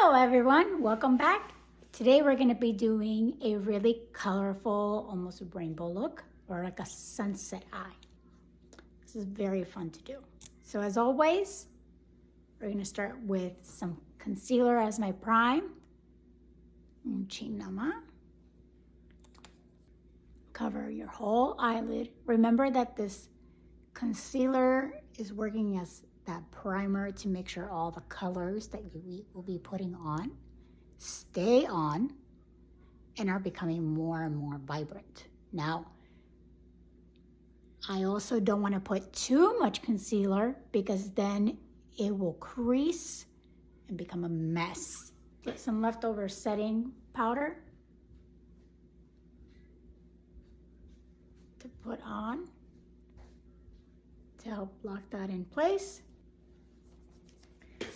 Hello everyone, welcome back. Today we're going to be doing a really colorful, almost a rainbow look, or like a sunset eye. This is very fun to do. So as always, we're going to start with some concealer as my prime. Chinama. Cover your whole eyelid. Remember that this concealer is working as that primer to make sure all the colors that you will be putting on stay on and are becoming more and more vibrant. Now, I also don't want to put too much concealer because then it will crease and become a mess. Get some leftover setting powder to put on to help lock that in place.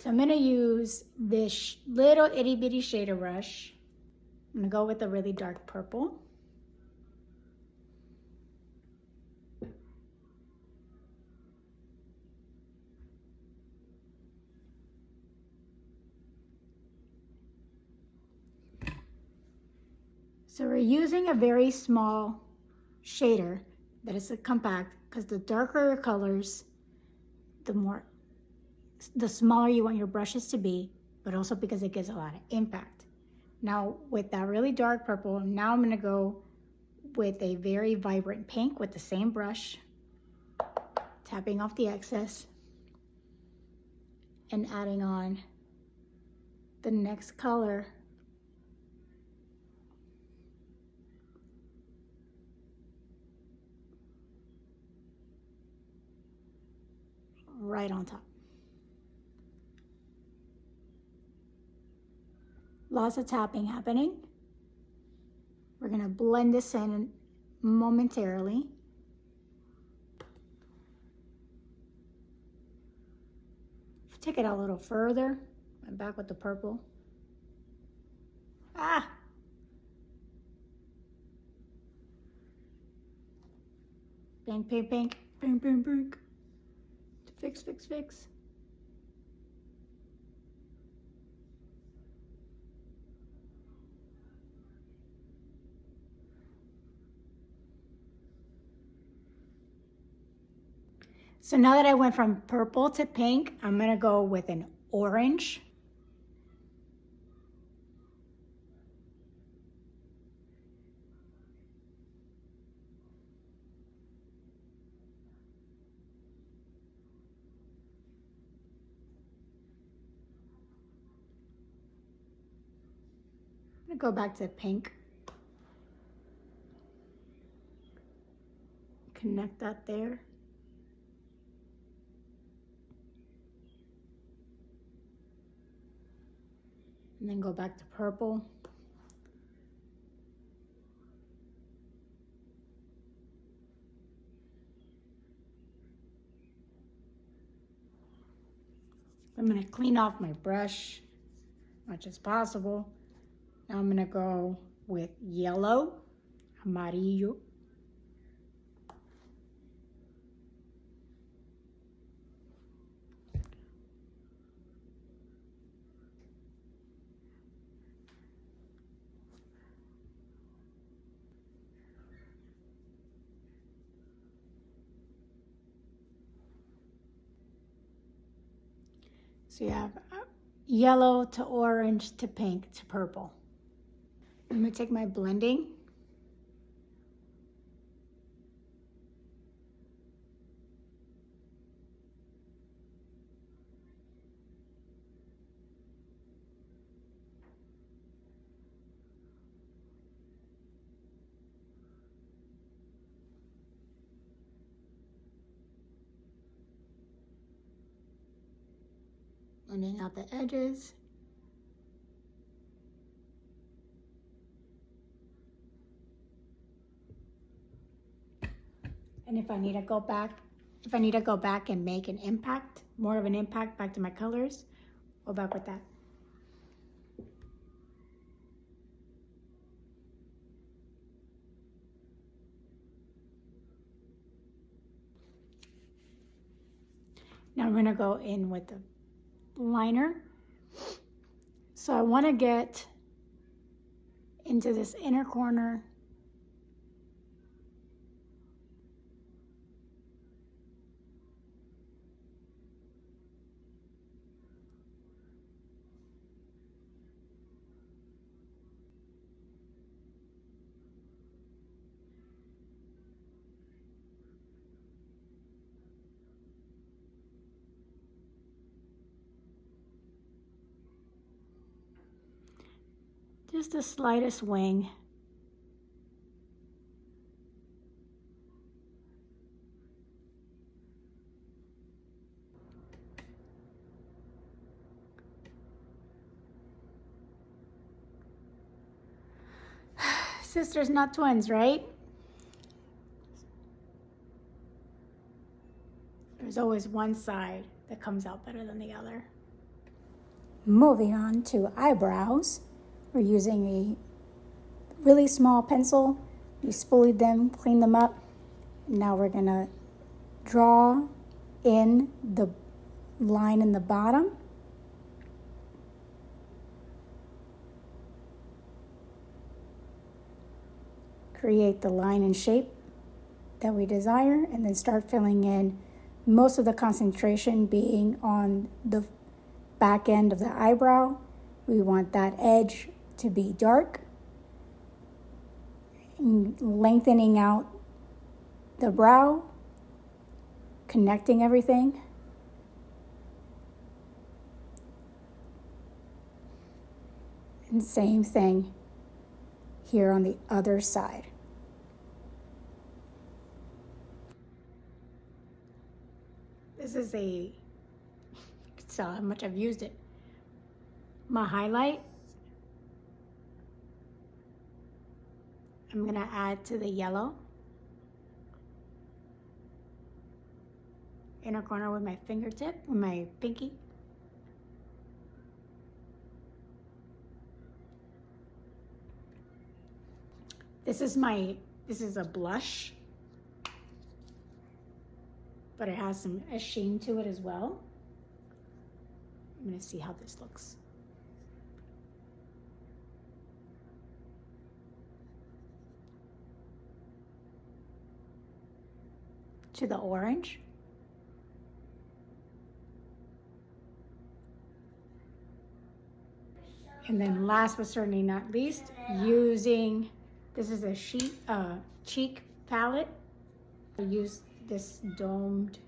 So I'm going to use this little itty bitty shader brush. I'm going to go with a really dark purple. So we're using a very small shader that is a compact because the darker your colors, the smaller you want your brushes to be, but also because it gives a lot of impact. Now with that really dark purple, now I'm going to go with a very vibrant pink with the same brush, tapping off the excess and adding on the next color. Right on top. Lots of tapping happening. We're going to blend this in momentarily. Take it a little further. I'm back with the purple. Pink, pink, pink, pink, pink, pink. Fix, fix, fix. So now that I went from purple to pink, I'm gonna go with an orange. I'm gonna go back to pink. Connect that there. And then go back to purple. I'm gonna clean off my brush as much as possible. Now I'm gonna go with yellow, amarillo. So you have yellow to orange to pink to purple. I'm gonna take my blending. Blending out the edges. And if I need to go back and make an impact, more of an impact back to my colors, go back with that. Now I'm gonna go in with the liner. So I want to get into this inner corner. Just the slightest wing. Sisters, not twins, right? There's always one side that comes out better than the other. Moving on to eyebrows. We're using a really small pencil. We exfoliate them, clean them up. Now we're gonna draw in the line in the bottom. Create the line and shape that we desire, and then start filling in, most of the concentration being on the back end of the eyebrow. We want that edge to be dark, and lengthening out the brow, connecting everything. And same thing here on the other side. This is you can tell how much I've used it. My highlight, I'm gonna add to the yellow. Inner corner with my fingertip, with my pinky. This is a blush, but it has a sheen to it as well. I'm gonna see how this looks. To the orange. And then last but certainly not least, using, this is a cheek palette. I use this domed.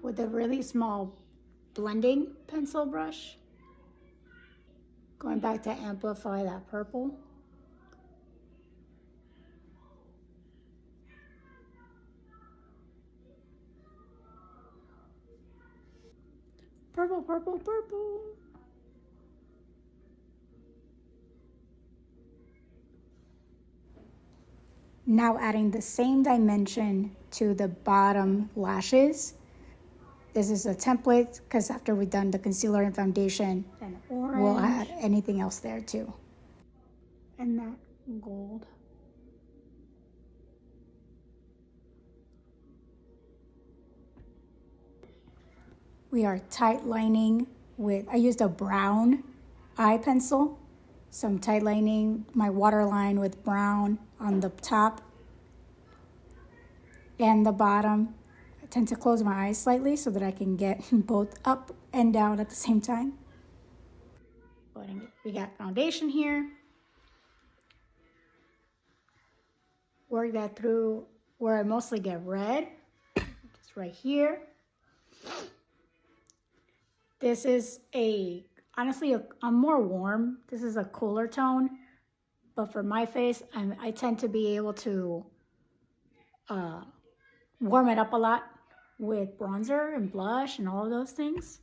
With a really small blending pencil brush. Going back to amplify that purple. Purple, purple, purple. Now adding the same dimension to the bottom lashes. This is a template because after we've done the concealer and foundation, and orange, we'll add anything else there too. And that gold. We are tight lining with, I used a brown eye pencil. So I'm tight lining my waterline with brown on the top and the bottom. I tend to close my eyes slightly so that I can get both up and down at the same time. We got foundation here. Work that through where I mostly get red, just right here. This is honestly, I'm more warm. This is a cooler tone, but for my face, I tend to be able to warm it up a lot with bronzer and blush and all of those things.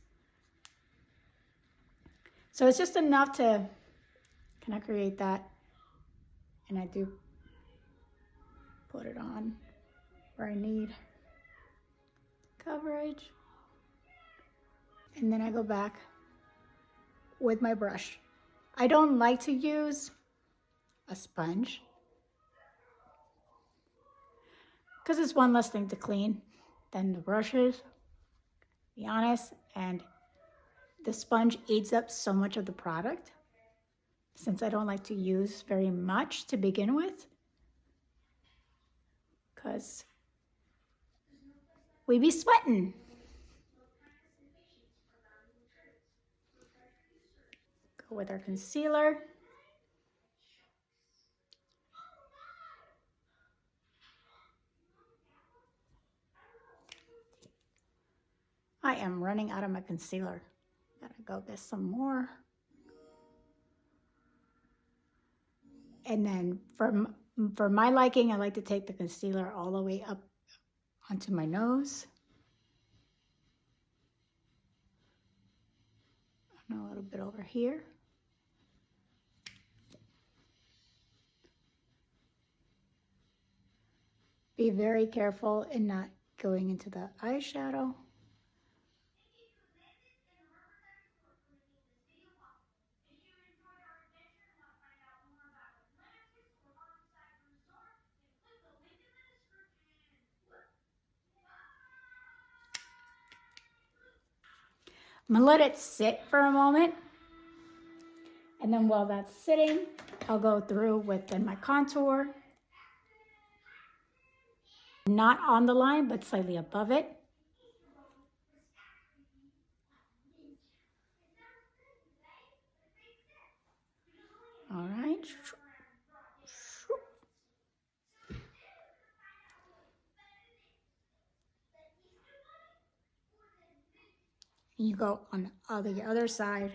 So it's just enough to kind of create that, and I do put it on where I need coverage. And then I go back with my brush. I don't like to use a sponge because it's one less thing to clean than the brushes, to be honest. And the sponge eats up so much of the product since I don't like to use very much to begin with, because we be sweating. Go with our concealer. I am running out of my concealer. Gotta go get some more. And then for my liking, I like to take the concealer all the way up onto my nose. And a little bit over here. Be very careful in not going into the eyeshadow. I'm gonna let it sit for a moment. And then while that's sitting, I'll go through within my contour. Not on the line, but slightly above it. All right. You go on the other side.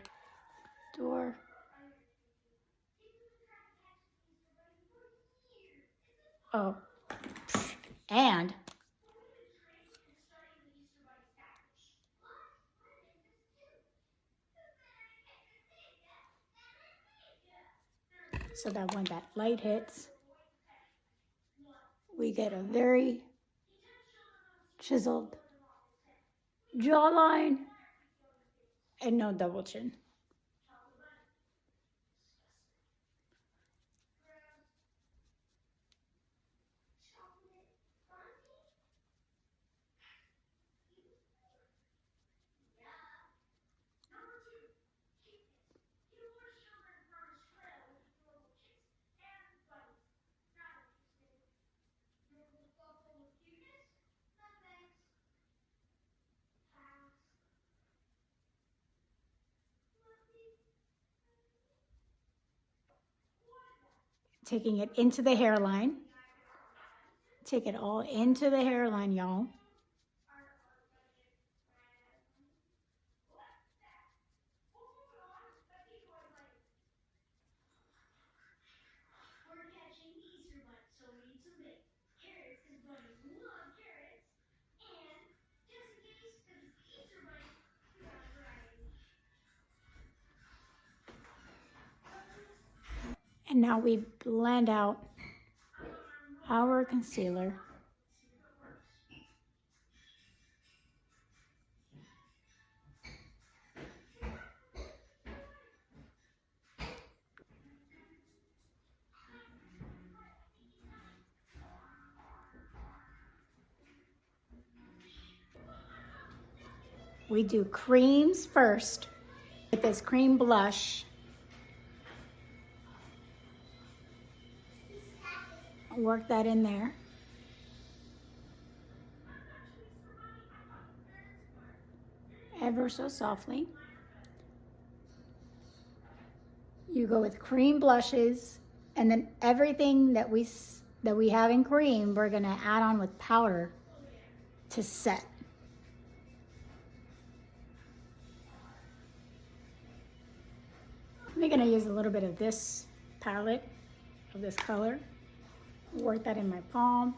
Door. Oh, and so that when that light hits, we get a very chiseled jawline and no double chin. Taking it into the hairline. Take it all into the hairline, y'all. And now we blend out our concealer. We do creams first with this cream blush. Work that in there. Ever so softly. You go with cream blushes, and then everything that we have in cream, we're gonna add on with powder to set. I'm gonna use a little bit of this palette, of this color. Work that in my palm.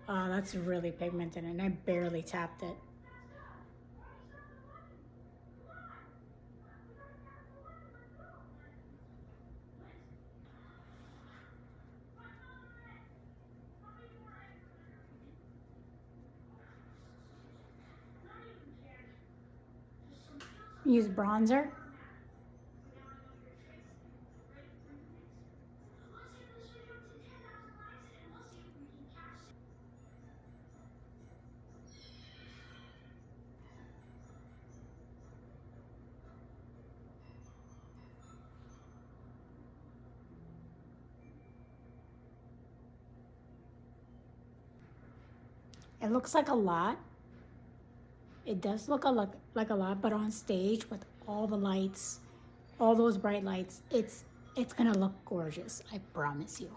Oh, that's really pigmented and I barely tapped it. Use bronzer. It looks like a lot. It does look like a lot, but on stage with all the lights, all those bright lights, it's gonna look gorgeous, I promise you.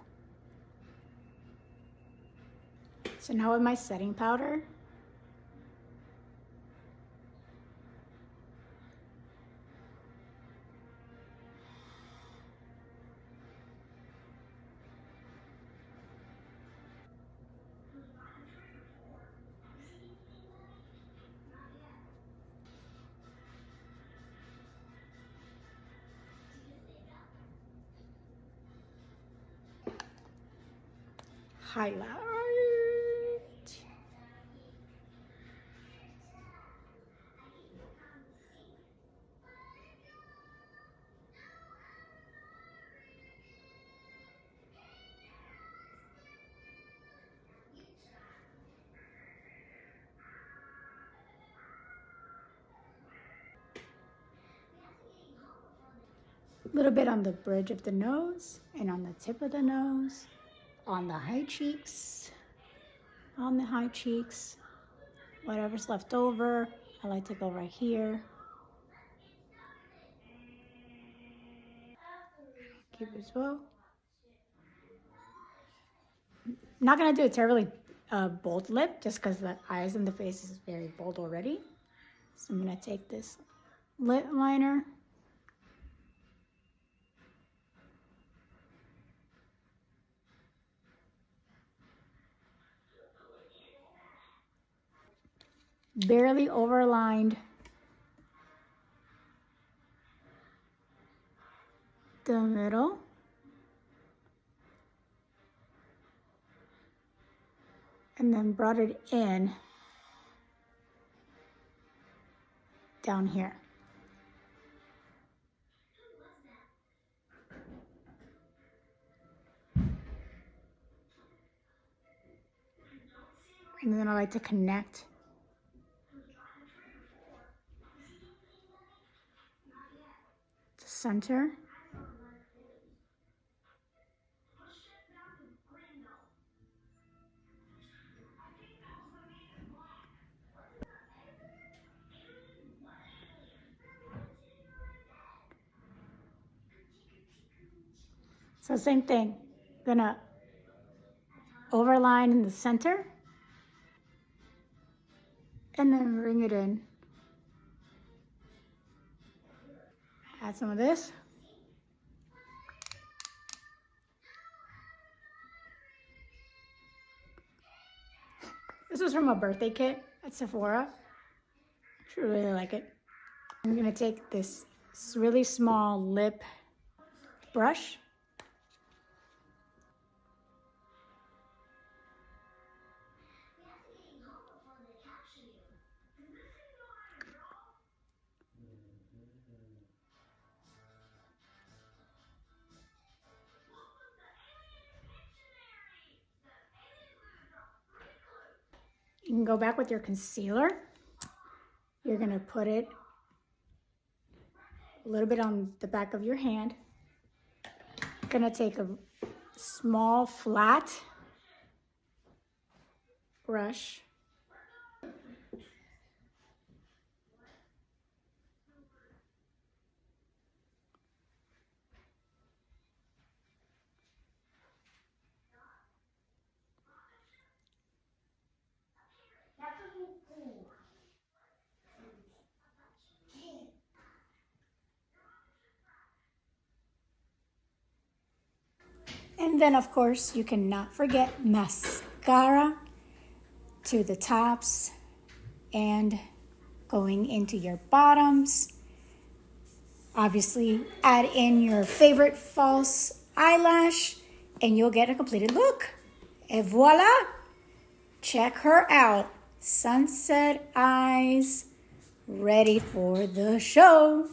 So now with my setting powder, highlight. A little bit on the bridge of the nose and on the tip of the nose, on the high cheeks, on the high cheeks, whatever's left over. I like to go right here. Keep it as well. I'm not gonna do a terribly bold lip just because the eyes and the face is very bold already. So I'm gonna take this lip liner. Barely overlined the middle. And then brought it in down here. And then I like to connect the center. So same thing, gonna overline in the center and then bring it in. Add some of this. This was from a birthday kit at Sephora. I should really like it. I'm gonna take this really small lip brush. You can go back with your concealer. You're gonna put it a little bit on the back of your hand. You're gonna take a small flat brush. And then of course you cannot forget mascara to the tops and going into your bottoms. Obviously add in your favorite false eyelash and you'll get a completed look. Et voila! Check her out. Sunset Eyes ready for the show.